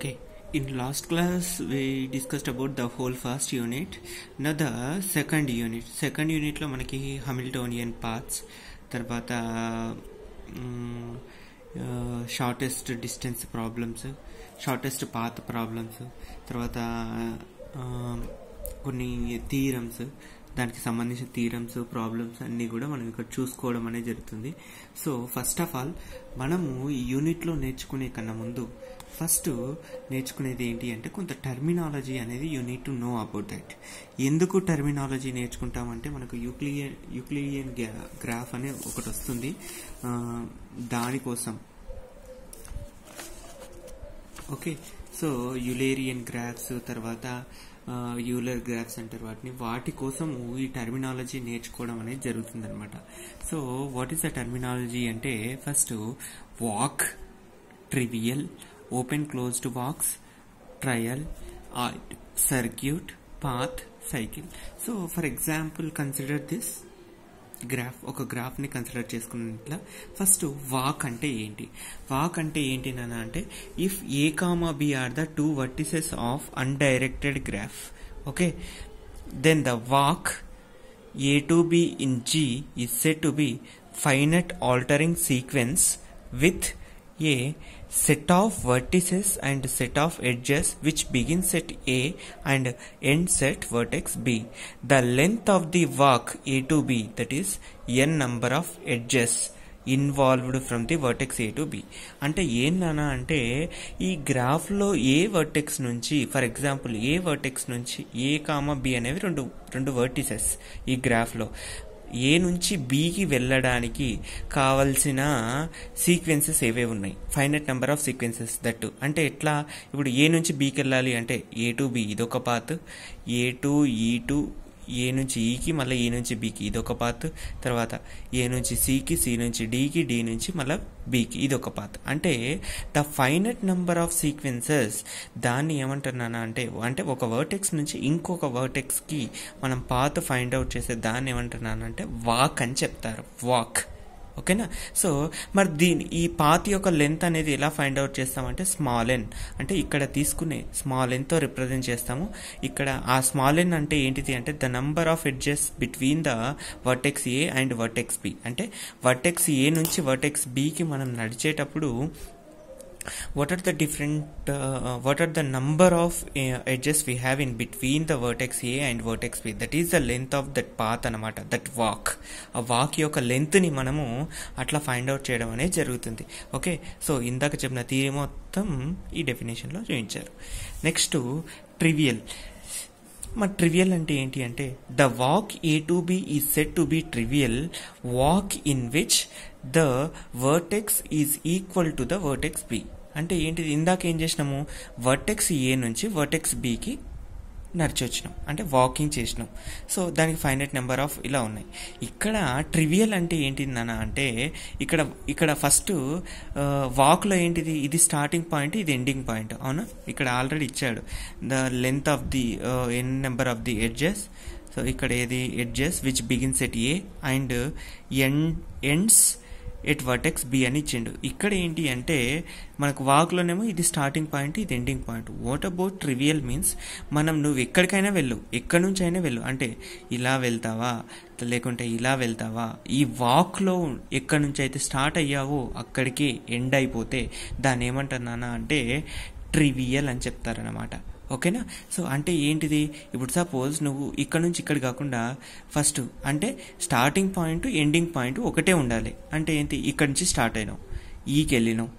Okay, in last class we discussed about the whole first unit. Now the second unit. Second unit లో మనకి Hamiltonian paths, తర్వాత shortest distance problems, shortest path problems, తర్వాత కొన్ని theorems, దానికి సంబంధించిన theorems problems అన్నీ కూడా మనం ఇక్కడ చూసుకోవడం అనేది జరుగుతుంది. సో ఫస్ట్ ఆఫ్ ఆల్ మనము ఈ యూనిట్లో నేర్చుకునే కన్నా ముందు ఫస్ట్ నేర్చుకునేది ఏంటి అంటే కొంత టర్మినాలజీ అనేది you need to know about that. ఎందుకు టర్మినాలజీ నేర్చుకుంటామంటే మనకు యూక్లిడియన్ గ్రాఫ్ అనే ఒకటి వస్తుంది, దానికోసం. ఓకే, సో యూలేరియన్ గ్రాఫ్స్, తర్వాత యూలర్ గ్రాఫ్స్ అంటారు వాటి కోసం ఈ టర్మినాలజీ నేర్చుకోవడం అనేది జరుగుతుంది అనమాట. So what is the terminology అంటే first walk, trivial, open closed box, trail, circuit, path, cycle. So for example consider this graph. ఒక గ్రాఫ్ ని కన్సిడర్ చేసుకున్నట్ల ఫస్ట్ వాక్ అంటే ఏంటి? వాక్ అంటే ఏంటి నాన్న అంటే if A comma B are the two vertices of undirected graph, okay, then the walk a to b in G is said to be finite altering sequence with a set of vertices and set of edges which begins at A and ends at vertex B. The length of the walk A to B, that is n number of edges involved from the vertex A to B. అంటే ఏంటన్నా అంటే ఈ graph లో ఏ vertex నుంచి, for example A vertex నుంచి ఏ comma B అనేవి రెండు vertices ఈ గ్రాఫ్ లో. ఏ నుంచి బికి వెళ్ళడానికి కావలసిన సీక్వెన్సెస్ ఏవే ఉన్నాయి, finite number of sequences that. అంటే ఎట్లా, ఇప్పుడు ఏ నుంచి బికి వెళ్ళాలి అంటే ఏ టు బి ఇదొక పాత్, ఏ టు ఈ టు, ఏ నుంచి ఈకి, మళ్ళీ ఏ నుంచి బికి ఇదొక పాత్, తర్వాత ఏ నుంచి సికి, సి నుంచి డికి, డి నుంచి మళ్ళీ బికి ఇదొక పాత్. అంటే the finite number of sequences, దాన్ని ఏమంటున్నానా అంటే ఒక వర్టెక్స్ నుంచి ఇంకొక వర్టెక్స్ కి మనం పాత్ ఫైండ్ అవుట్ చేసే దాన్ని ఏమంటున్నానంటే వాక్ అని చెప్తారు, వాక్. ఓకేనా? సో మరి ఈ పాత్ యొక్క లెంత్ అనేది ఎలా ఫైండ్ అవుట్ చేస్తామంటే స్మాల్ ఎన్, అంటే ఇక్కడ తీసుకునే స్మాల్ ఎన్ తో రిప్రజెంట్ చేస్తాము. ఇక్కడ ఆ స్మాల్ ఎన్ అంటే ఏంటిది అంటే the number of edges between the vertex A and vertex B. అంటే వర్టెక్స్ ఏ నుంచి వర్టెక్స్ బికి మనం నడిచేటప్పుడు what are the number of edges we have in between the vertex A and vertex B, that is the length of that path అనమాట, that walk. ఆ walk యొక్క length ని మనము అట్లా ఫైండ్ అవుట్ చేయడం అనేది జరుగుతుంది. ఓకే, సో ఇందాక చెప్పిన థియరీ మొత్తం ఈ డెఫినేషన్ లో చూపించారు. Next trivial. మరి ట్రివియల్ అంటే ఏంటి అంటే the walk A to B is said to be trivial walk in which the vertex is equal to the vertex B. అంటే ఏంటిది, ఇందాక ఏం చేసినాము, వర్టెక్స్ ఏ నుంచి వర్టెక్స్ బికి నడిచొచ్చినాం, అంటే వాకింగ్ చేసినాం. సో దానికి ఫైనైట్ నెంబర్ ఆఫ్ ఇలా ఉన్నాయి. ఇక్కడ ట్రివియల్ అంటే ఏంటిదన్నా అంటే ఇక్కడ ఫస్ట్ వాక్ లో ఏంటిది, ఇది స్టార్టింగ్ పాయింట్, ఇది ఎండింగ్ పాయింట్. అవునా? ఇక్కడ ఆల్రెడీ ఇచ్చాడు the length of the N number of the edges. So ఇక్కడ ఏది edges which begins at A and ends at vertex B అని ఇచ్చిండు. ఇక్కడ ఏంటి అంటే మనకు వాక్లోనేమో ఇది స్టార్టింగ్ పాయింట్, ఇది ending point. What about trivial means నువ్వు ఎక్కడికైనా వెళ్ళు, ఎక్కడి నుంచి అయినా వెళ్ళు, అంటే ఇలా వెళ్తావా లేకుంటే ఇలా వెళ్తావా, ఈ వాక్ లో ఎక్కడి నుంచి అయితే స్టార్ట్ అయ్యావో అక్కడికి ఎండ్ అయిపోతే దాన్ని ఏమంటున్నానా అంటే ట్రివియల్ అని చెప్తారనమాట. ఓకేనా? సో అంటే ఏంటిది, ఇప్పుడు సపోజ్ నువ్వు ఇక్కడ నుంచి ఇక్కడ కాకుండా ఫస్ట్ అంటే స్టార్టింగ్ పాయింట్ ఎండింగ్ పాయింట్ ఒకటే ఉండాలి. అంటే ఏంటి, ఇక్కడ నుంచి స్టార్ట్ అయినావు, ఈకి వెళ్ళినావు,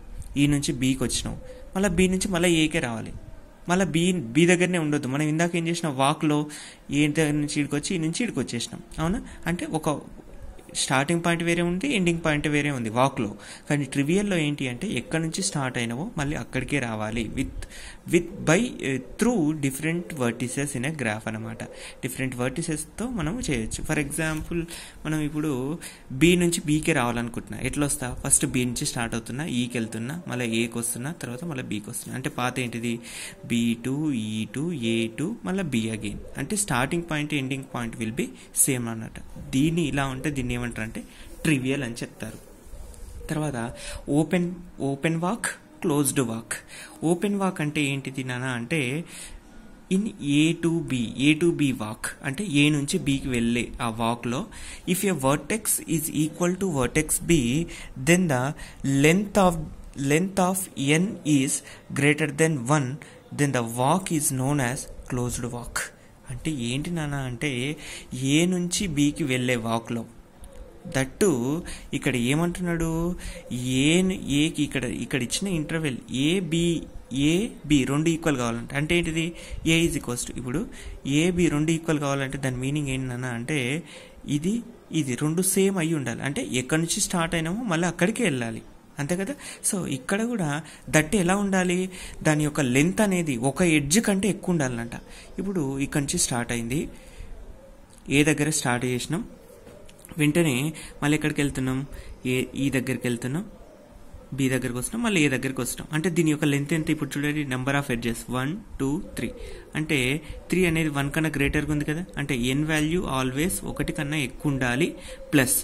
ఈ నుంచి బీకి వచ్చినావు, మళ్ళీ బి నుంచి మళ్ళీ ఏకే రావాలి, మళ్ళీ బి దగ్గరనే ఉండొద్దు. మనం ఇందాక ఏం చేసినాం, వాక్లో ఏ దగ్గర నుంచి ఇడికి వచ్చి ఈ నుంచి ఇడికి వచ్చేసినాం. అవునా? అంటే ఒక స్టార్టింగ్ పాయింట్ వేరే ఉంది, ఎండింగ్ పాయింట్ వేరే ఉంది వాక్లో. కానీ ట్రివియల్లో ఏంటి అంటే ఎక్కడి నుంచి స్టార్ట్ అయినావో మళ్ళీ అక్కడికే రావాలి by through different vertices in a graph అనమాట. డిఫరెంట్ వర్టిసెస్తో మనం చేయొచ్చు. ఫర్ ఎగ్జాంపుల్ మనం ఇప్పుడు బి నుంచి బీకే రావాలనుకుంటున్నా, ఎట్లా వస్తా, ఫస్ట్ బి నుంచి స్టార్ట్ అవుతున్నా, ఈకి వెళ్తున్నా, మళ్ళీ ఏకి వస్తున్నా, తర్వాత మళ్ళీ బీకి వస్తున్నా. అంటే పాత ఏంటిది B2 E2 A2 మళ్ళీ బి అగైన్. అంటే starting point ending point will be same అన్నట్టు. దీన్ని ఇలా ఉంటే దీన్ని ఏమంటారు అంటే ట్రివియల్ అని చెప్తారు. తర్వాత open walk, closed walk. Open walk అంటే ఏంటిది నానా అంటే in A to B walk అంటే ఏ నుంచి బికి వెళ్ళే ఆ వాక్లో if a vertex is equal to vertex B then the length of N is greater than 1 then the walk is known as closed walk. అంటే ఏంటి నాన్న అంటే ఏ నుంచి బికి వెళ్ళే వాక్లో దట్టు ఇక్కడ ఏమంటున్నాడు, ఏకి ఇక్కడ ఇచ్చిన ఇంటర్వెల్ ఏ బి రెండు ఈక్వల్ కావాలంటే అంటే ఏంటిది ఏ ఈజ్ ఈక్వల్స్ టు, ఇప్పుడు ఏ బి రెండు ఈక్వల్ కావాలంటే దాని మీనింగ్ ఏంటన్నా అంటే ఇది రెండు సేమ్ అయ్యి ఉండాలి. అంటే ఎక్కడి నుంచి స్టార్ట్ అయినామో మళ్ళీ అక్కడికే వెళ్ళాలి, అంతే కదా. సో ఇక్కడ కూడా దట్టు ఎలా ఉండాలి, దాని యొక్క లెంత్ అనేది ఒక ఎడ్జ్ కంటే ఎక్కువ ఉండాలంట. ఇప్పుడు ఇక్కడి నుంచి స్టార్ట్ అయింది, ఏ దగ్గర స్టార్ట్ చేసినాం, వెంటనే మళ్ళీ ఎక్కడికి వెళ్తున్నాం, ఈ దగ్గరికి వెళ్తున్నాం, బి దగ్గరకు వస్తున్నాం, మళ్ళీ ఏ దగ్గరికి వస్తున్నాం. అంటే దీని యొక్క లెంత్ ఎంత, ఇప్పుడు చూడండి నెంబర్ ఆఫ్ ఎడ్జెస్ 1 2 3 అంటే 3 అనేది 1 కన్నా గ్రేటర్గా ఉంది కదా. అంటే ఎన్ వాల్యూ ఆల్వేస్ 1 కన్నా ఎక్కువ ఉండాలి, plus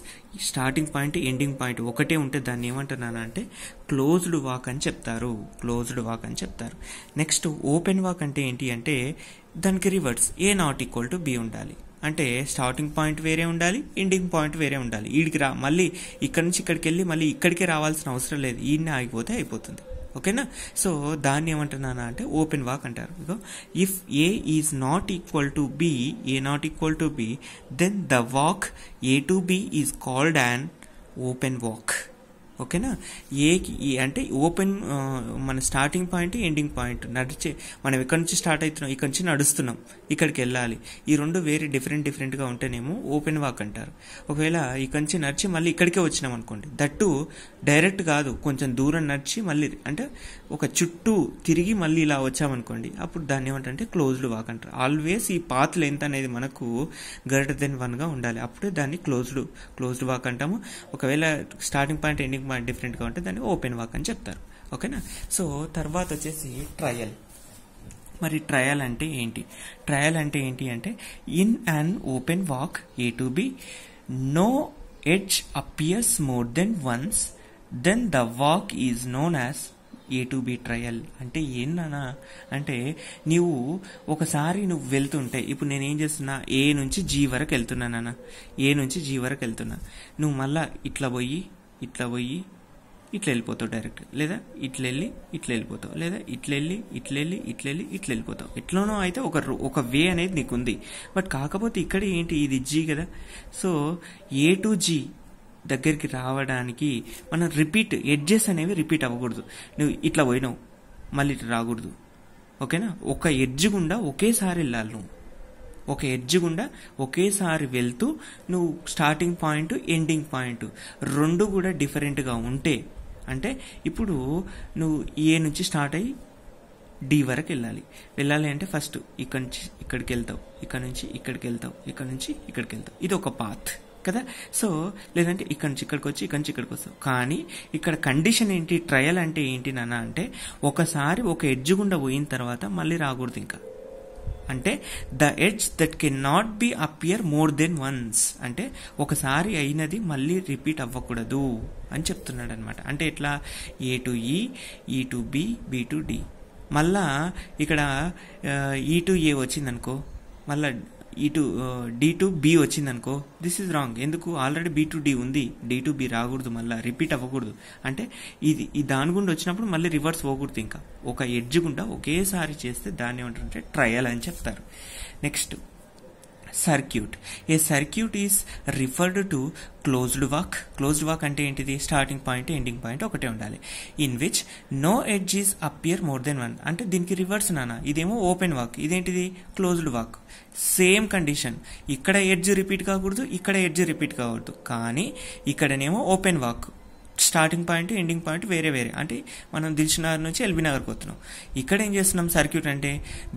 starting point ending point ఒకటే ఉంటే దాన్ని ఏమంటున్నాను అంటే క్లోజ్డ్ వాక్ అని చెప్తారు. నెక్స్ట్ ఓపెన్ వాక్ అంటే ఏంటి అంటే దానికి reverse A not equal to B ఉండాలి. అంటే స్టార్టింగ్ పాయింట్ వేరే ఉండాలి, ఎండింగ్ పాయింట్ వేరే ఉండాలి. ఈడికి మళ్ళీ ఇక్కడ నుంచి ఇక్కడికి వెళ్ళి మళ్ళీ ఇక్కడికే రావాల్సిన అవసరం లేదు, ఈయన్ని ఆగిపోతే అయిపోతుంది. ఓకేనా. సో దాన్ని ఏమంటున్నానా అంటే ఓపెన్ వాక్ అంటారు. If A is not equal to B then the walk A to B is called an open walk. ఓకేనా. ఏకి అంటే ఓపెన్ మన స్టార్టింగ్ పాయింట్ ఎండింగ్ పాయింట్ మనం ఎక్కడి నుంచి స్టార్ట్ అవుతున్నాం, ఇక్కడి నుంచి నడుస్తున్నాం, ఇక్కడికి వెళ్ళాలి. ఈ రెండు వేరే డిఫరెంట్గా ఉంటేనేమో ఓపెన్ వాక్ అంటారు. ఒకవేళ ఇక్కడి నుంచి నడిచి మళ్ళీ ఇక్కడికే వచ్చినాం అనుకోండి, దట్టు డైరెక్ట్ కాదు, కొంచెం దూరం నడిచి మళ్ళీ అంటే ఒక చుట్టూ తిరిగి మళ్ళీ ఇలా వచ్చామనుకోండి, అప్పుడు దాన్ని ఏమంటే క్లోజ్డ్ వాక్ అంటారు. ఆల్వేస్ ఈ పాత్ లెంత్ అనేది మనకు గ్రేటర్ దెన్ 1గా ఉండాలి, అప్పుడే దాన్ని క్లోజ్డ్ వాక్ అంటాము. ఒకవేళ స్టార్టింగ్ పాయింట్ ఎండింగ్ పాయింట్ డిఫరెంట్గా ఉంటే దాన్ని ఓపెన్ వాక్ అని చెప్తారు. ఓకేనా. సో తర్వాత వచ్చేసి ట్రయల్. మరి ట్రయల్ అంటే ఏంటి అంటే in an open walk A to B no edge appears more than once then the walk is known as A to B trail. అంటే ఏంటన్నా అంటే ఒకసారి నువ్వు వెళ్తుంటే, ఇప్పుడు నేనేం చేస్తున్నా ఏ నుంచి జీ వరకు వెళ్తున్నానన్నా, నువ్వు మళ్ళా ఇట్లా పోయి ఇట్లా వెళ్ళిపోతావు డైరెక్ట్, లేదా ఇట్లా వెళ్ళి ఇట్లా వెళ్ళిపోతావు, లేదా ఇట్లా వెళ్ళిపోతావు. ఎట్లనో అయితే ఒక వే అనేది నీకు ఉంది. బట్ కాకపోతే ఇక్కడ ఏంటి, ఇది జీ కదా. సో ఏ టు జీ దగ్గరికి రావడానికి మనం ఎడ్జెస్ అనేవి రిపీట్ అవ్వకూడదు. నువ్వు ఇట్లా పోయినావు మళ్ళీ ఇట్లా రాకూడదు. ఓకేనా. ఒక ఎడ్జ్ గుండా ఒకేసారి వెళ్ళాలి. నువ్వు ఒక ఎడ్జ్ గుండా ఒకేసారి వెళ్తూ నువ్వు స్టార్టింగ్ పాయింట్ ఎండింగ్ పాయింట్ రెండు కూడా డిఫరెంట్గా ఉంటే, అంటే ఇప్పుడు నువ్వు ఏ నుంచి స్టార్ట్ అయ్యి డి వరకు వెళ్ళాలి అంటే ఫస్ట్ ఇక్కడి నుంచి ఇక్కడికి వెళ్తావు, ఇక్కడ నుంచి ఇక్కడికి వెళ్తావు, ఇక్కడ నుంచి ఇక్కడికి వెళ్తావు. ఇది ఒక పాత్ కదా. సో లేదంటే ఇక్కడి నుంచి ఇక్కడికి వచ్చి ఇక్కడి నుంచి ఇక్కడికి వస్తావు. కానీ ఇక్కడ కండిషన్ ఏంటి, ట్రయల్ అంటే ఏంటి నాన్న అంటే ఒకసారి ఒక ఎడ్జ్ గుండా పోయిన తర్వాత మళ్ళీ రాకూడదు ఇంకా. అంటే the edge that can not be appear more than once, అంటే ఒకసారి అయినది మళ్ళీ రిపీట్ అవ్వకూడదు అని చెప్తున్నాడు అనమాట. అంటే ఇట్లా ఏ టు ఈ టు బి టు డి, మళ్ళా ఇక్కడ ఈ టు ఏ వచ్చిందనుకో, మళ్ళా ఈ టు డి టు బి వచ్చిందనుకో, దిస్ ఈజ్ రాంగ్. ఎందుకు, ఆల్రెడీ బి టు డి ఉంది, డి టు బి రాకూడదు, మళ్ళీ రిపీట్ అవ్వకూడదు. అంటే ఈ దాని గుండా వచ్చినప్పుడు మళ్ళీ రివర్స్ పోకూడదు. ఇంకా ఒక ఎడ్జ్ గుండా ఒకేసారి చేస్తే దాన్ని ఏమంటారంటే ట్రయల్ అని చెప్తారు. Next circuit. A circuit is referred to closed walk అంటే ఏంటిది, స్టార్టింగ్ పాయింట్ ఎండింగ్ పాయింట్ ఒకటే ఉండాలి. In which no edge is appear more than 1. అంటే దీనికి రివర్స్ నాన్న, ఇదేమో ఓపెన్ వాక్, ఇదేంటిది క్లోజ్డ్ వాక్. సేమ్ కండిషన్, ఇక్కడ ఎడ్జ్ రిపీట్ కాకూడదు, ఇక్కడ ఎడ్జ్ రిపీట్ కాకూడదు. కానీ ఇక్కడనేమో open walk, starting point ending point వేరే. అంటే మనం దిల్షునగర్ నుంచి ఎల్బీ నగర్కి వస్తున్నాం, ఇక్కడ ఏం చేస్తున్నాం సర్క్యూట్ అంటే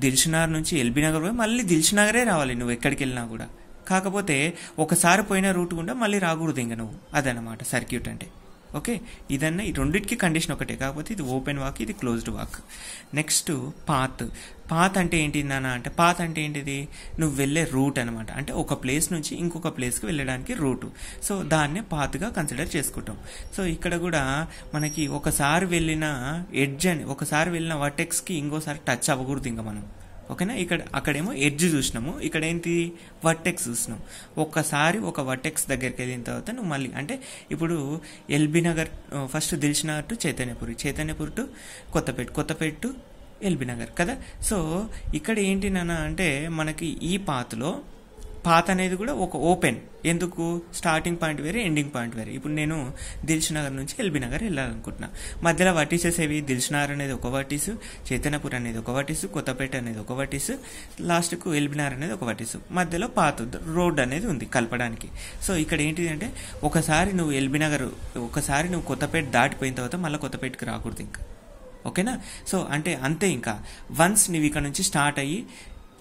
దిల్షునగర్ నుంచి ఎల్బీ నగర్ పోయి మళ్ళీ దిల్షునగరే రావాలి నువ్వు ఎక్కడికి వెళ్ళినా కూడా. కాకపోతే ఒకసారి పోయిన రూట్ గుండా మళ్ళీ రాకూడదు ఇంకా నువ్వు, అదనమాట సర్క్యూట్ అంటే. ఓకే, ఇదన్నా ఈ రెండింటికి కండిషన్ ఒకటే, కాకపోతే ఇది ఓపెన్ వాక్, ఇది క్లోజ్డ్ వాక్. నెక్స్ట్ పాత్ అంటే ఏంటి నాన్న అంటే, పాత్ అంటే ఏంటిది, నువ్వు వెళ్ళే రూట్ అనమాట. అంటే ఒక ప్లేస్ నుంచి ఇంకొక ప్లేస్కి వెళ్ళడానికి రూటు. సో దాన్నే పాత్గా కన్సిడర్ చేసుకుంటాం. సో ఇక్కడ కూడా మనకి ఒకసారి వెళ్ళిన ఎడ్జ్ అని, ఒకసారి వెళ్ళిన వర్టెక్స్కి ఇంకోసారి టచ్ అవ్వకూడదు ఇంకా మనం. ఓకేనా, అక్కడేమో ఎడ్జ్ చూసినాము, ఇక్కడ ఏంటి వర్టెక్స్ చూసినాం. ఒక్కసారి ఒక వర్టెక్స్ దగ్గరికి వెళ్ళిన తర్వాత నువ్వు మళ్ళీ అంటే ఇప్పుడు LB Nagar first Dilsukhnagar to Chaitanyapur to Kothapet to LB Nagar కదా. సో ఇక్కడ ఏంటి నాన్న అంటే మనకి ఈ పాత్ అనేది కూడా ఒక ఓపెన్. ఎందుకు, స్టార్టింగ్ పాయింట్ వేరే, ఎండింగ్ పాయింట్ వేరే. ఇప్పుడు నేను దిల్షుఖ్నగర్ నుంచి ఎల్బీ నగర్ వెళ్ళాలనుకుంటున్నా. మధ్యలో వర్టీసెస్ ఏవి, దిల్షుఖ్నగర్ అనేది ఒక వర్టీసు, చైతన్యపూర్ అనేది ఒక వర్టీసు, కొత్తపేట అనేది ఒక వర్టీసు, లాస్ట్కు ఎల్బీ నగర్ అనేది ఒక వర్టీసు. మధ్యలో పాత్ రోడ్ అనేది ఉంది కలపడానికి. సో ఇక్కడ ఏంటిది అంటే ఒకసారి నువ్వు ఎల్బీ నగర్, ఒకసారి నువ్వు కొత్తపేట దాటిపోయిన తర్వాత మళ్ళీ కొత్తపేటకి రాకూడదు ఇంకా. ఓకేనా, సో అంటే అంతే. ఇంకా వన్స్ నువ్వు ఇక్కడ నుంచి స్టార్ట్ అయ్యి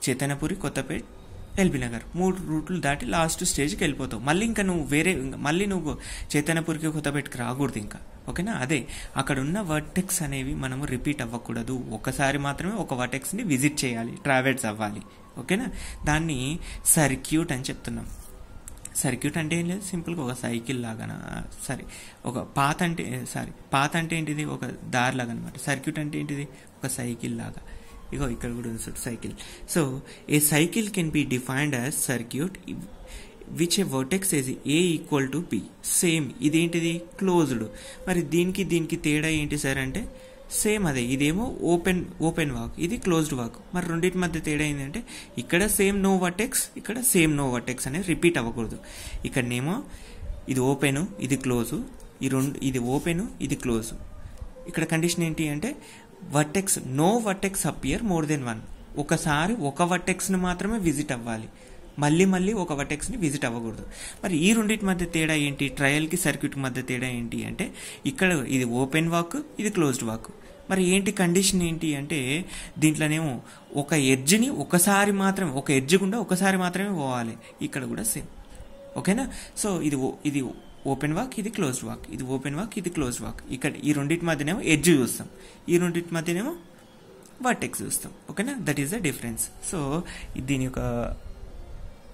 చైతన్యపూరి, కొత్తపేట, ఎల్బీ నగర్ 3 రూట్లు దాటి లాస్ట్ స్టేజ్కి వెళ్ళిపోతావు. మళ్ళీ ఇంకా నువ్వు మళ్ళీ నువ్వు చైతన్యపూర్కి, కొత్తపేటకి రాకూడదు ఇంకా. ఓకేనా, అదే అక్కడ ఉన్న వర్టెక్స్ అనేవి మనము రిపీట్ అవ్వకూడదు. ఒకసారి మాత్రమే ఒక వర్టెక్స్ని విజిట్ చేయాలి, ట్రావెల్స్ అవ్వాలి. ఓకేనా, దాన్ని సర్క్యూట్ అని చెప్తున్నాం. సర్క్యూట్ అంటే ఏం లేదు, సింపుల్గా ఒక సైకిల్ లాగా, ఒక పాత్ అంటే ఏంటిది, ఒక దారి లాగా అనమాట. సర్క్యూట్ అంటే ఏంటిది, ఒక సైకిల్ లాగా. ఇగో ఇక్కడ కూడా ఉంది cycle. So A cycle can be defined as circuit which A vertex is a equal to B. Same ఇదేంటిది, క్లోజ్డ్. మరి దీనికి తేడా ఏంటి సార్ అంటే సేమ్ అదే. ఇదేమో ఓపెన్ వాక్, ఇది క్లోజ్డ్ వాక్. మరి రెండింటి మధ్య తేడా ఏంటంటే ఇక్కడ సేమ్ నో వర్టెక్స్, ఇక్కడ సేమ్ నో వర్టెక్స్ అనేది రిపీట్ అవ్వకూడదు. ఇక్కడనేమో ఇది ఓపెన్, ఇది క్లోజు, ఇది ఓపెన్, ఇది క్లోజు. ఇక్కడ కండిషన్ ఏంటి అంటే no vertex appear more than 1. ఒకసారి ఒక వర్టెక్స్ని మాత్రమే విజిట్ అవ్వాలి, మళ్ళీ ఒక వర్టెక్స్ని విజిట్ అవ్వకూడదు. మరి ఈ రెండింటి మధ్య తేడా ఏంటి, ట్రయల్కి సర్క్యూట్ మధ్య తేడా ఏంటి అంటే ఇక్కడ ఇది ఓపెన్ వాక్, ఇది క్లోజ్డ్ వాక్. మరి ఏంటి కండిషన్ ఏంటి అంటే దీంట్లోనేమో ఒక ఎడ్జ్ని ఒకసారి మాత్రమే, ఒక ఎడ్జ్ గుండా ఒకసారి మాత్రమే పోవాలి. ఇక్కడ కూడా సేమ్. ఓకేనా, సో ఇది ఓపెన్ వాక్, ఇది క్లోజ్డ్ వాక్, ఇది ఓపెన్ వాక్, ఇది క్లోజ్డ్ వాక్. ఇక్కడ ఈ రెండింటి మధ్యనేమో ఎడ్జ్ చూస్తాం, ఈ రెండింటి మధ్యనేమో వర్టెక్స్ చూస్తాం. ఓకేనా, that is the difference. So దీని యొక్క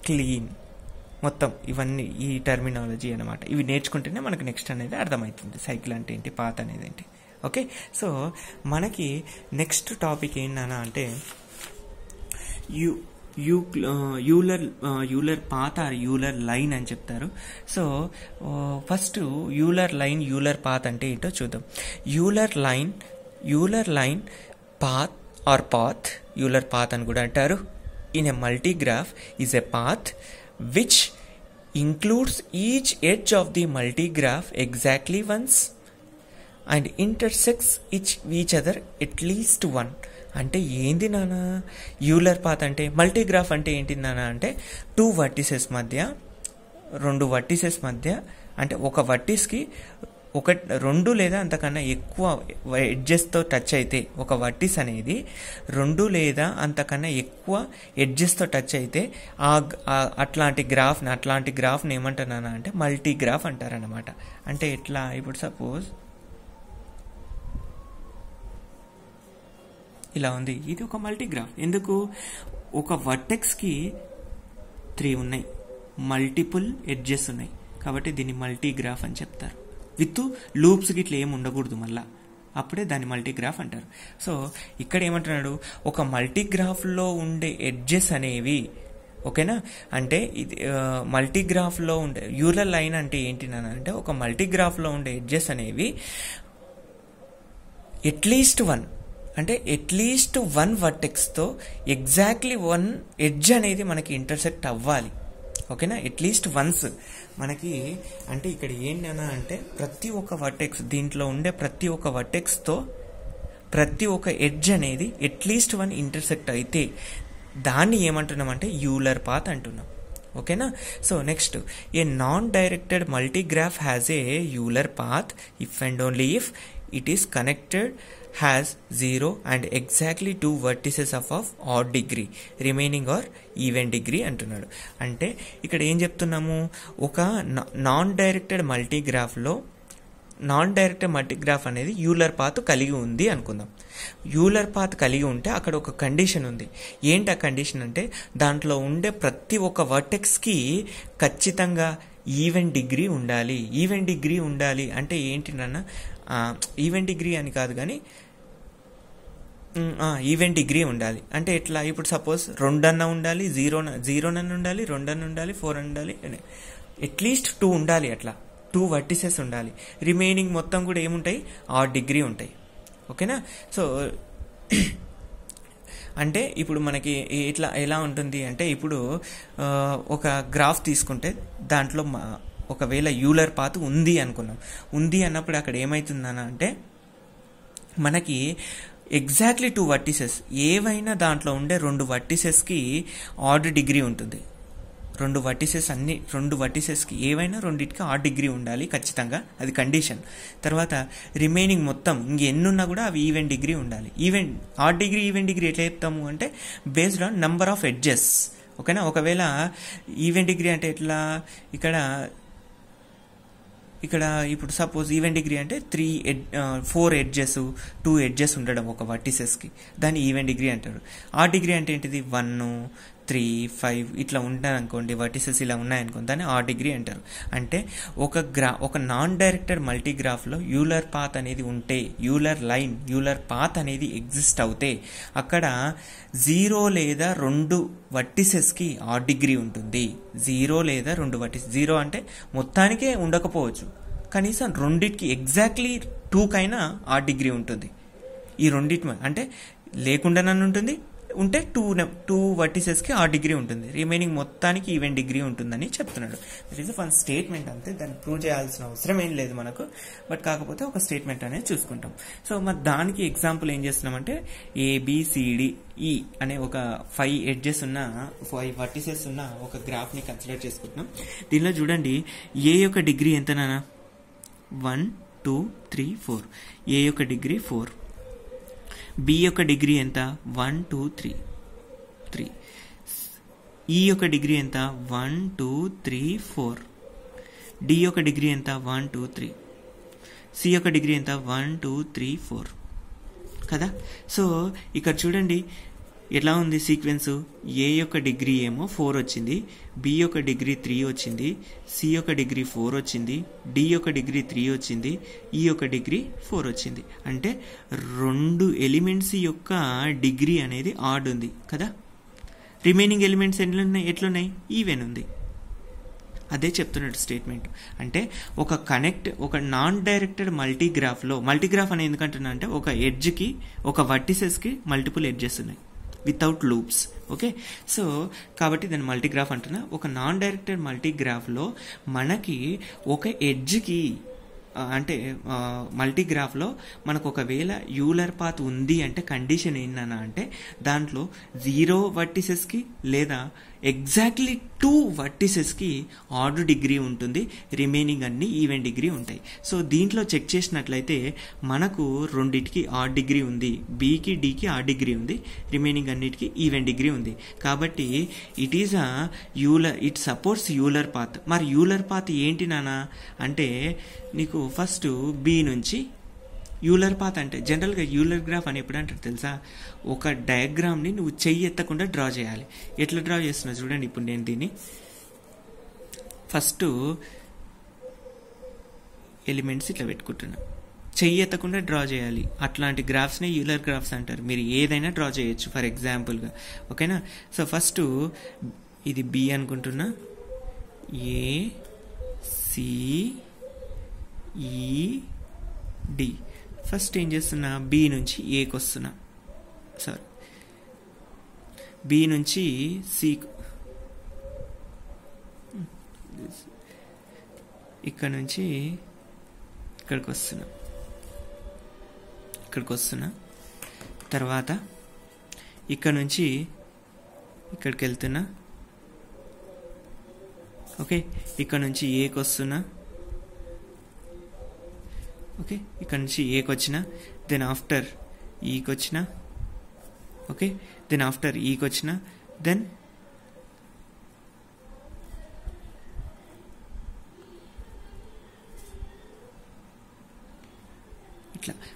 క్లీన్ మొత్తం ఇవన్నీ ఈ టర్మినాలజీ అనమాట. ఇవి నేర్చుకుంటేనే మనకు నెక్స్ట్ అనేది అర్థమవుతుంది, సైకిల్ అంటే ఏంటి, పాత్ అనేది ఏంటి. ఓకే, సో మనకి నెక్స్ట్ టాపిక్ ఏంటన్నా అంటే Euler path or Euler line అని చెప్తారు. సో ఫస్ట్ యూలర్ పాత్ అంటే ఏంటో చూద్దాం. Euler line path or Euler path అని కూడా అంటారు. In a multigraph is a path which includes each edge of the multigraph exactly once and intersects each other at least one. అంటే ఏంది నాన్న Euler path అంటే, మల్టీగ్రాఫ్ అంటే ఏంటి నాన్న అంటే 2 వర్టిసెస్ మధ్య, 2 వర్టిసెస్ మధ్య అంటే ఒక వర్టిస్కి 2 లేదా అంతకన్నా ఎక్కువ ఎడ్జెస్తో టచ్ అయితే, ఒక వర్టిస్ అనేది 2 లేదా అంతకన్నా ఎక్కువ ఎడ్జెస్తో టచ్ అయితే అట్లాంటి గ్రాఫ్ని ఏమంటున్నానా అంటే మల్టీగ్రాఫ్ అంటారనమాట. అంటే ఎట్లా, ఇప్పుడు సపోజ్ ఇలా ఉంది, ఇది ఒక మల్టీగ్రాఫ్. ఎందుకు, ఒక వర్టెక్స్కి 3 ఉన్నాయి, మల్టిపుల్ ఎడ్జెస్ ఉన్నాయి, కాబట్టి దీన్ని మల్టీగ్రాఫ్ అని చెప్తారు. విత్ లూప్స్ గిట్లా ఏమి ఉండకూడదు మళ్ళా, అప్పుడే దాన్ని మల్టీగ్రాఫ్ అంటారు. సో ఇక్కడ ఏమంటున్నాడు, ఒక మల్టీగ్రాఫ్లో ఉండే ఎడ్జెస్ అనేవి, ఓకేనా, అంటే ఇది మల్టీగ్రాఫ్లో ఉండే యూలర్ లైన్ అంటే ఏంటి అంటే ఒక మల్టీగ్రాఫ్లో ఉండే ఎడ్జెస్ అనేవి ఎట్లీస్ట్ 1 వర్టెక్స్తో ఎగ్జాక్ట్లీ 1 ఎడ్జ్ అనేది మనకి ఇంటర్సెక్ట్ అవ్వాలి. ఓకేనా, అట్లీస్ట్ వన్స్ మనకి. అంటే ఇక్కడ ఏంటన్నా అంటే ప్రతి ఒక్క వర్టెక్స్, దీంట్లో ఉండే ప్రతి ఒక్క వర్టెక్స్తో ప్రతి ఒక్క ఎడ్జ్ అనేది అట్లీస్ట్ 1 ఇంటర్సెక్ట్ అయితే దాన్ని ఏమంటున్నామంటే యూలర్ పాత్ అంటున్నాం. ఓకేనా, so next, a non directed multigraph has a Euler path if and only if it is connected has 0 and exactly 2 vertices of odd degree remaining or even degree అంటున్నాడు. అంటే ఇక్కడ ఏం చెప్తున్నాము, ఒక నాన్ డైరెక్టెడ్ మల్టీగ్రాఫ్లో నాన్ డైరెక్టర్ మల్టీగ్రాఫ్ అనేది Euler path కలిగి ఉంది అనుకుందాం. యూలర్ పాత్ కలిగి ఉంటే అక్కడ ఒక కండిషన్ ఉంది. ఏంటి ఆ కండిషన్ అంటే దాంట్లో ఉండే ప్రతి ఒక్క వర్టెక్స్కి ఖచ్చితంగా ఈవెన్ డిగ్రీ ఉండాలి. ఈవెన్ డిగ్రీ ఉండాలి అంటే ఏంటి నాన్న, ఈవెన్ డిగ్రీ అని కాదు కానీ ఈవెన్ డిగ్రీ ఉండాలి అంటే ఎట్లా, ఇప్పుడు సపోజ్ 2 అన్న ఉండాలి, 0 నన్ను ఉండాలి, 2 అన్న ఉండాలి, 4 అని ఉండాలి, అట్లీస్ట్ 2 ఉండాలి. అట్లా 2 వర్టిసెస్ ఉండాలి. రిమైనింగ్ మొత్తం కూడా ఏముంటాయి, ఆడ్ డిగ్రీ ఉంటాయి. ఓకేనా. సో అంటే ఇప్పుడు మనకి ఇట్లా ఎలా ఉంటుంది అంటే, ఇప్పుడు ఒక గ్రాఫ్ తీసుకుంటే దాంట్లో ఒకవేళ యూలర్ పాత్ ఉంది అనుకున్నాం. ఉంది అన్నప్పుడు అక్కడ ఏమవుతుందన్న అంటే మనకి ఎగ్జాక్ట్లీ 2 వర్టిసెస్ ఏవైనా దాంట్లో ఉండే 2 వర్టిసెస్కి ఆడ్ డిగ్రీ ఉంటుంది. 2 వర్టిసెస్కి ఏవైనా రెండింటికి ఆడ్ డిగ్రీ ఉండాలి ఖచ్చితంగా, అది కండిషన్. తర్వాత రిమైనింగ్ మొత్తం ఇంకెన్నున్నా కూడా అవి ఈవెన్ డిగ్రీ ఉండాలి. ఆడ్ డిగ్రీ ఈవెన్ డిగ్రీ ఎట్లా చెప్తాము అంటే based on number of edges. ఓకేనా. ఒకవేళ ఈవెన్ డిగ్రీ అంటే ఎట్లా, ఇక్కడ ఇప్పుడు సపోజ్ ఈవెన్ డిగ్రీ అంటే 4 ఎడ్జెస్ 2 ఎడ్జెస్ ఉండడం ఒక వర్టిసెస్కి, దాన్ని ఈవెన్ డిగ్రీ అంటారు. ఆడ్ డిగ్రీ అంటే ఏంటిది, 1 3 5 ఇట్లా ఉంటారనుకోండి, వర్టిసెస్ ఇలా ఉన్నాయనుకోండి, దాన్ని ఆడ్ డిగ్రీ అంటారు. అంటే ఒక నాన్ డైరెక్టెడ్ మల్టీగ్రాఫ్లో యూలర్ పాత్ అనేది ఉంటే, యూలర్ పాత్ అనేది ఎగ్జిస్ట్ అవుతే అక్కడ 0 లేదా 2 వర్టిసెస్కి ఆడ్ డిగ్రీ ఉంటుంది. 0 లేదా 2 వర్టిసెస్, 0 అంటే మొత్తానికే ఉండకపోవచ్చు, కనీసం రెండింటికి ఎగ్జాక్ట్లీ 2కైనా ఆడ్ డిగ్రీ ఉంటుంది. ఈ రెండింటి అంటే లేకుండా నన్ను ఉంటుంది, ఉంటే 2 వర్టిసెస్కి ఆడ్ డిగ్రీ ఉంటుంది, రిమైనింగ్ మొత్తానికి ఈవెన్ డిగ్రీ ఉంటుందని చెప్తున్నాడు. దట్ ఈస్ వన్ స్టేట్మెంట్ అంతే, దాన్ని ప్రూవ్ చేయాల్సిన అవసరం ఏం లేదు మనకు. బట్ కాకపోతే ఒక స్టేట్మెంట్ అనేది చూసుకుంటాం. సో మరి దానికి ఎగ్జాంపుల్ ఏం చేస్తున్నామంటే ABCDE అనే ఒక 5 ఎడ్జెస్ ఉన్న 5 వర్టిసెస్ ఉన్న ఒక గ్రాఫ్ని కన్సిడర్ చేసుకుంటున్నాం. దీనిలో చూడండి, ఏ యొక్క డిగ్రీ ఎంత నానా, 1 2 3 4. ఏ యొక్క డిగ్రీ 4. బి యొక్క డిగ్రీ ఎంత, 1 2 3 3. ఈ యొక్క డిగ్రీ ఎంత, 1 2 3 4. డి యొక్క డిగ్రీ ఎంత, 1 2 3. సి యొక్క డిగ్రీ ఎంత, 1 2 3 4 కదా. సో ఇక్కడ చూడండి ఎట్లా ఉంది సీక్వెన్స్. ఏ యొక్క డిగ్రీ ఏమో 4 వచ్చింది, బి యొక్క డిగ్రీ 3 వచ్చింది, సి యొక్క డిగ్రీ 4 వచ్చింది, డి యొక్క డిగ్రీ 3 వచ్చింది, ఈ యొక్క డిగ్రీ 4 వచ్చింది. అంటే 2 ఎలిమెంట్స్ యొక్క డిగ్రీ అనేది ఆడ్ ఉంది కదా. రిమైనింగ్ ఎలిమెంట్స్ ఎట్లున్నాయి, ఈవెన్ ఉంది. అదే చెప్తున్నాడు స్టేట్మెంట్. అంటే ఒక నాన్ డైరెక్టెడ్ మల్టీగ్రాఫ్ అని ఎందుకంటున్నా అంటే ఒక ఎడ్జ్కి, ఒక వర్టిసెస్కి మల్టిపుల్ ఎడ్జెస్ ఉన్నాయి వితౌట్ లూప్స్. ఓకే. సో కాబట్టి దాన్ని మల్టీగ్రాఫ్ అంటున్నా. ఒక నాన్ డైరెక్టెడ్ మల్టీగ్రాఫ్లో మనకి ఒక ఎడ్జ్కి అంటే మల్టీగ్రాఫ్లో మనకు ఒకవేళ యూలర్ పాత్ ఉంది అంటే కండిషన్ ఏంటన్నా అంటే దాంట్లో 0 వర్టిసెస్కి లేదా ఎగ్జాక్ట్లీ 2 వర్టిసెస్కి ఆడ్ డిగ్రీ ఉంటుంది, రిమైనింగ్ అన్ని ఈవెన్ డిగ్రీ ఉంటాయి. సో దీంట్లో చెక్ చేసినట్లయితే మనకు రెండింటికి ఆడ్ డిగ్రీ ఉంది, బీకి డీకి ఆడ్ డిగ్రీ ఉంది, రిమైనింగ్ అన్నిటికీ ఈవెన్ డిగ్రీ ఉంది. కాబట్టి ఇట్ సపోర్ట్స్ యూలర్ పాత్. మరి యూలర్ పాత్ ఏంటి నానా అంటే నీకు ఫస్ట్ బి నుంచి యూలర్ పాత్ అంటే జనరల్గా యూలర్ గ్రాఫ్ అని ఎప్పుడు అంటారు తెలుసా, ఒక డయాగ్రామ్ని నువ్వు చెయ్యి ఎత్తకుండా డ్రా చేయాలి. ఎట్లా డ్రా చేస్తున్నా చూడండి. ఇప్పుడు నేను దీన్ని ఫస్ట్ ఎలిమెంట్స్ ఇట్లా పెట్టుకుంటున్నా, చెయ్యి ఎత్తకుండా డ్రా చేయాలి. అట్లాంటి గ్రాఫ్స్ని యూలర్ గ్రాఫ్స్ అంటారు. మీరు ఏదైనా డ్రా చేయొచ్చు ఫర్ ఎగ్జాంపుల్గా. ఓకేనా. సో ఫస్ట్ ఇది బి అనుకుంటున్నా, ACED. ఫస్ట్ ఏం చేస్తున్నా, బి నుంచి ఏకి వస్తున్నా, సారీ బి నుంచి సి, ఇక్కడ నుంచి ఇక్కడికి వస్తున్నా, తర్వాత ఇక్కడ నుంచి ఇక్కడికి వెళ్తున్నా. ఓకే. ఇక్కడ నుంచి ఏకి వస్తున్నా. ఓకే. ఇక్కడ నుంచి ఏకి వచ్చిన, దెన్ ఆఫ్టర్ ఈకి వచ్చిన. ఓకే. దెన్ ఆఫ్టర్ ఈకి వచ్చిన, దెన్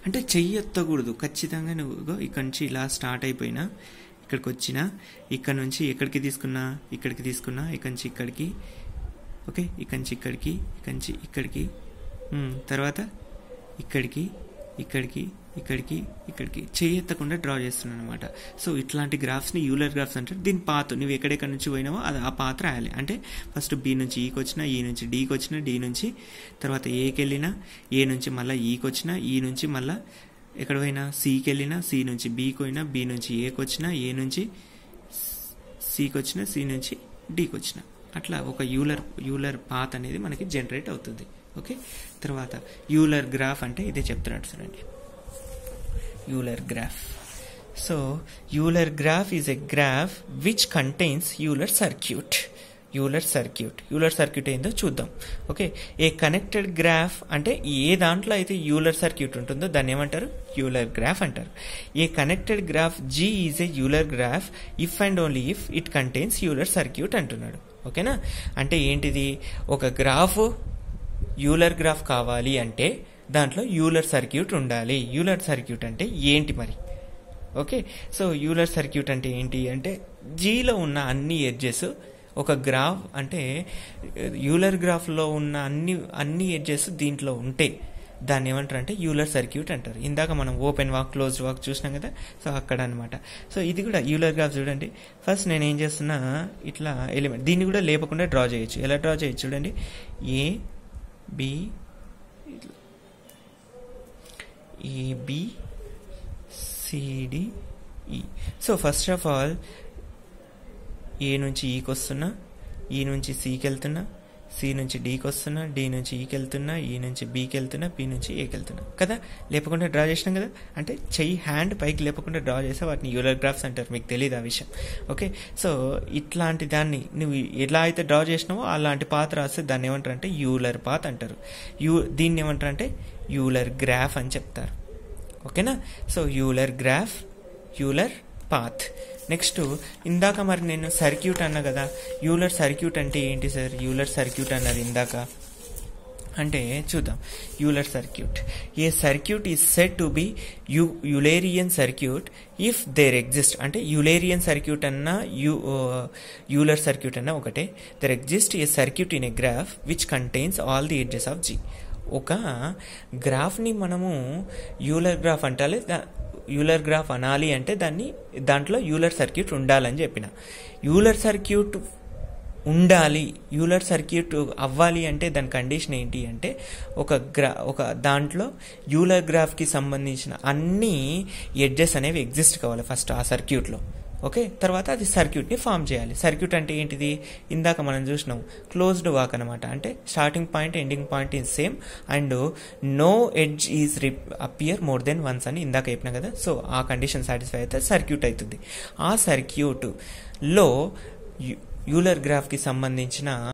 అంటే చెయ్యి ఎత్తకూడదు, ఖచ్చితంగా నువ్వు ఇక్కడ నుంచి ఇలా స్టార్ట్ అయిపోయినా ఇక్కడికి వచ్చినా, ఇక్కడ నుంచి ఎక్కడికి తీసుకున్నా, ఇక్కడికి తీసుకున్నా, ఇక్కడి నుంచి ఇక్కడికి, ఓకే, ఇక్కడి నుంచి ఇక్కడికి, ఇక్కడి నుంచి ఇక్కడికి, తర్వాత ఇక్కడికి, ఇక్కడికి, ఇక్కడికి, ఇక్కడికి చెయ్యి ఎత్తకుండా డ్రా చేస్తున్నాను అనమాట. సో ఇట్లాంటి గ్రాఫ్స్ని యూలర్ గ్రాఫ్స్ అంటారు. దీని పాత్ నువ్వు ఎక్కడెక్కడి నుంచి పోయినావో అది ఆ పాత్ రాయాలి. అంటే ఫస్ట్ బి నుంచి ఈకి వచ్చినా, ఈ నుంచి డీకి వచ్చినా, డి నుంచి తర్వాత ఏకి వెళ్ళినా, ఏ నుంచి మళ్ళీ ఈకి వచ్చినా, ఈ నుంచి మళ్ళీ ఎక్కడ పోయినా సికి వెళ్ళినా, సి నుంచి బీకి పోయినా, బి నుంచి ఏకి వచ్చినా, ఏ నుంచి సికి వచ్చినా, సి నుంచి డీకి వచ్చినా, అట్లా ఒక యూలర్ పాత్ అనేది మనకి జనరేట్ అవుతుంది. ఓకే, తర్వాత యూలర్ గ్రాఫ్ అంటే ఇదే చెప్తున్నాడు చూడండి, Euler graph. So Euler graph is a graph which contains Euler circuit. Euler circuit ఏందో చూద్దాం. ఓకే, ఏ కనెక్టెడ్ గ్రాఫ్ అంటే ఏ దాంట్లో అయితే యూలర్ సర్క్యూట్ ఉంటుందో దాన్ని ఏమంటారు, యూలర్ గ్రాఫ్ అంటారు. A connected graph G is a Euler graph if and only if it contains Euler circuit అంటున్నాడు. ఓకేనా, అంటే ఏంటిది, ఒక గ్రాఫ్ యూలర్ గ్రాఫ్ కావాలి అంటే దాంట్లో యూలర్ సర్క్యూట్ ఉండాలి. యూలర్ సర్క్యూట్ అంటే ఏంటి మరి? ఓకే, సో యూలర్ సర్క్యూట్ అంటే ఏంటి అంటే జీలో ఉన్న అన్ని ఎడ్జెస్ ఒక గ్రాఫ్ అంటే యూలర్ గ్రాఫ్లో ఉన్న అన్ని ఎడ్జెస్ దీంట్లో ఉంటే దాన్ని ఏమంటారు అంటే యూలర్ సర్క్యూట్ అంటారు. ఇందాక మనం ఓపెన్ వాక్ క్లోజ్డ్ వాక్ చూసినాం కదా, సో అక్కడ అనమాట. సో ఇది కూడా యూలర్ గ్రాఫ్ చూడండి. ఫస్ట్ నేను ఏం చేస్తున్నా, ఇట్లా ఎలిమెంట్ దీన్ని కూడా లేపకుండా డ్రా చేయొచ్చు. ఎలా డ్రా చేయొచ్చు చూడండి, ABCDE. So first of all A నుంచి ఈకి వస్తున్నా, ఈ నుంచి సికి వెళ్తున్నా, సి నుంచి డీకి వస్తున్నా, డి నుంచి ఈకి వెళ్తున్నా, ఈ నుంచి బీకి వెళ్తున్నా, పి నుంచి ఏకి వెళ్తున్నా కదా, లేపకుండా డ్రా చేసినాం కదా. అంటే చెయ్యి హ్యాండ్ పైకి లేపకుండా డ్రా చేస్తే వాటిని యూలర్ గ్రాఫ్స్ అంటారు. మీకు తెలియదు ఆ విషయం. ఓకే, సో ఇట్లాంటి దాన్ని నువ్వు ఎలా అయితే డ్రా చేసినావో అలాంటి పాత్ రాస్తే దాన్ని ఏమంటారు అంటే యూలర్ పాత్ అంటారు. దీన్ని ఏమంటారు అంటే యూలర్ గ్రాఫ్ అని చెప్తారు. ఓకేనా, so Euler graph, Euler path. Next ఇందాక మరి నేను సర్క్యూట్ అన్నా కదా, యూలర్ సర్క్యూట్ అంటే ఏంటి సార్? యూలర్ సర్క్యూట్ అన్నారు ఇందాక అంటే చూద్దాం. Euler circuit, a circuit is said to be Eulerian circuit if there exist. అంటే యూలేరియన్ సర్క్యూట్ అన్నా యూలర్ సర్క్యూట్ అన్నా ఒకటే. There exist a circuit in a graph which contains all the edges of G. ఒక గ్రాఫ్ని మనము Euler graph అంటాలి, Euler graph అనాలి అంటే దాంట్లో యూలర్ సర్క్యూట్ ఉండాలని చెప్పిన. యూలర్ సర్క్యూట్ ఉండాలి, యూలర్ సర్క్యూట్ అవ్వాలి అంటే దాని కండిషన్ ఏంటి అంటే ఒక దాంట్లో యూలర్ గ్రాఫ్కి సంబంధించిన అన్ని ఎడ్జెస్ అనేవి ఎగ్జిస్ట్ కావాలి ఫస్ట్ ఆ సర్క్యూట్లో. ఓకే, తర్వాత అది సర్క్యూట్ని ఫామ్ చేయాలి. సర్క్యూట్ అంటే ఏంటిది, ఇందాక మనం చూసినాం క్లోజ్డ్ వాక్ అనమాట. అంటే starting point ending point is same and no edge is appear more than once అని ఇందాక చెప్పినా కదా. సో ఆ కండిషన్ సాటిస్ఫై అయితే సర్క్యూట్ అవుతుంది. ఆ సర్క్యూట్లో యూలర్ గ్రాఫ్కి సంబంధించిన